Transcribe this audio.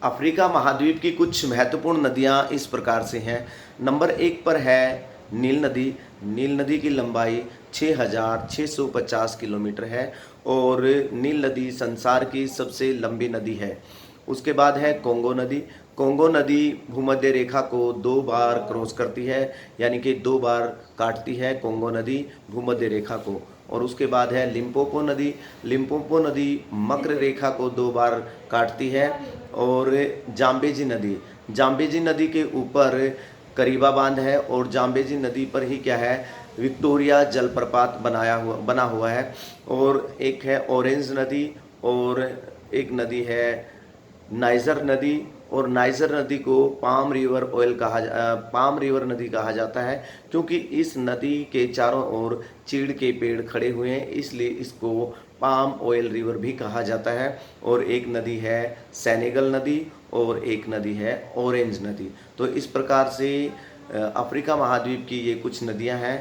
Africa महाद्वीप की कुछ महत्वपूर्ण नदियाँ इस प्रकार से हैं। नंबर 1 पर है नील नदी। नील नदी की लंबाई 6,650 किलोमीटर है और नील नदी संसार की सबसे लंबी नदी है। उसके बाद है कोंगो नदी। कोंगो नदी भूमध्य रेखा को 2 बार क्रॉस करती है, यानी कि 2 बार काटती है कोंगो नदी भूमध्य रेखा को। और उसके बाद है लिम्पोपो नदी। लिम्पोपो नदी मकर रेखा को 2 बार काटती है। और जाम्बेजी नदी, जाम्बेजी नदी के ऊपर करीबा बांध है और जाम्बेजी नदी पर ही क्या है, विक्टोरिया जलप्रपात बना हुआ है। और एक है ऑरेंज नदी और एक नदी है नाइजर नदी। और नाइजर नदी को पाम रिवर नदी कहा जाता है, क्योंकि इस नदी के चारों ओर चीड़ के पेड़ खड़े हुए हैं, इसलिए इसको पाम ऑयल रिवर भी कहा जाता है। और एक नदी है सेनेगल नदी और एक नदी है ऑरेंज नदी। तो इस प्रकार से अफ्रीका महाद्वीप की ये कुछ नदियां हैं